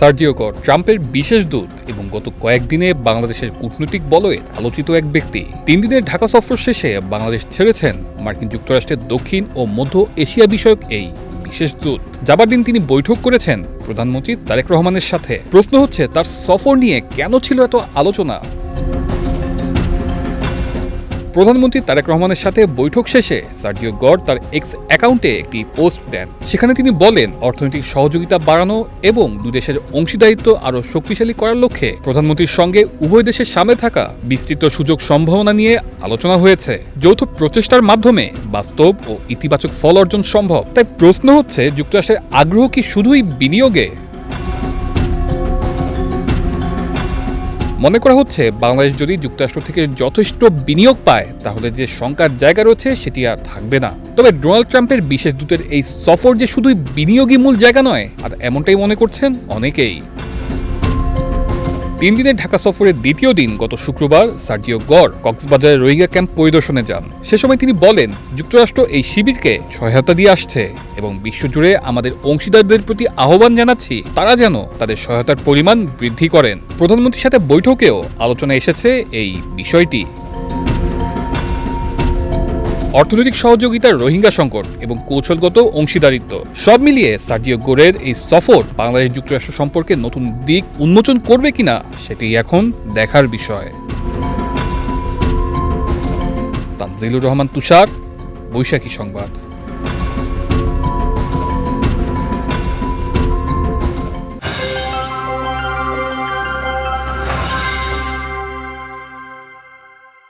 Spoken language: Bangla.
সার্জিও গর ট্রাম্পের বিশেষ দূত এবং গত কয়েকদিনে বাংলাদেশের কূটনৈতিক বলয়ের আলোচিত এক ব্যক্তি। 3 দিনের ঢাকা সফর শেষে বাংলাদেশ ছেড়েছেন মার্কিন যুক্তরাষ্ট্রের দক্ষিণ ও মধ্য এশিয়া বিষয়ক এই বিশেষ দূত। যাবার দিন তিনি বৈঠক করেছেন প্রধানমন্ত্রী তারেক রহমানের সাথে। প্রশ্ন হচ্ছে, তার সফর নিয়ে কেন ছিল এত আলোচনা? প্রধানমন্ত্রী তারেক রহমানের সাথে বৈঠক শেষে সার্জিও গর তার এক্স অ্যাকাউন্টে একটি পোস্ট দেন। সেখানে তিনি বলেন, অর্থনৈতিক সহযোগিতা বাড়ানো এবং দুই দেশের অংশীদারিত্ব আরও শক্তিশালী করার লক্ষ্যে প্রধানমন্ত্রীর সঙ্গে উভয় দেশের সামনে থাকা বিস্তৃত সুযোগ সম্ভাবনা নিয়ে আলোচনা হয়েছে। যৌথ প্রচেষ্টার মাধ্যমে বাস্তব ও ইতিবাচক ফল অর্জন সম্ভব। তাই প্রশ্ন হচ্ছে, যুক্তরাষ্ট্রের আগ্রহ কি শুধুই বিনিয়োগে? মনে করা হচ্ছে, বাংলাদেশ যদি যুক্তরাষ্ট্র থেকে যথেষ্ট বিনিয়োগ পায় তাহলে যে শঙ্কার জায়গা রয়েছে সেটি আর থাকবে না। তবে ডোনাল্ড ট্রাম্পের বিশেষ দূতের এই সফর যে শুধুই বিনিয়োগই মূল জায়গা নয়, আর এমনটাই মনে করছেন অনেকেই। 3 দিনের ঢাকা সফরের দ্বিতীয় দিন গত শুক্রবার সার্জিও গর কক্সবাজারের রোহিঙ্গা ক্যাম্প পরিদর্শনে যান। সে সময় তিনি বলেন, যুক্তরাষ্ট্র এই শিবিরকে সহায়তা দিয়ে আসছে এবং বিশ্বজুড়ে আমাদের অংশীদারদের প্রতি আহ্বান জানাচ্ছি তারা যেন তাদের সহায়তার পরিমাণ বৃদ্ধি করেন। প্রধানমন্ত্রীর সাথে বৈঠকেও আলোচনা এসেছে এই বিষয়টি। অর্থনৈতিক সহযোগিতা, রোহিঙ্গা সংকট এবং কৌশলগত অংশীদারিত্ব সব মিলিয়ে সার্জিও গোরের এই সফর বাংলাদেশ যুক্তরাষ্ট্র সম্পর্কে নতুন দিক উন্মোচন করবে কিনা সেটি এখন দেখার বিষয়। তানজিলুর রহমান তুষার, বৈশাখী সংবাদ।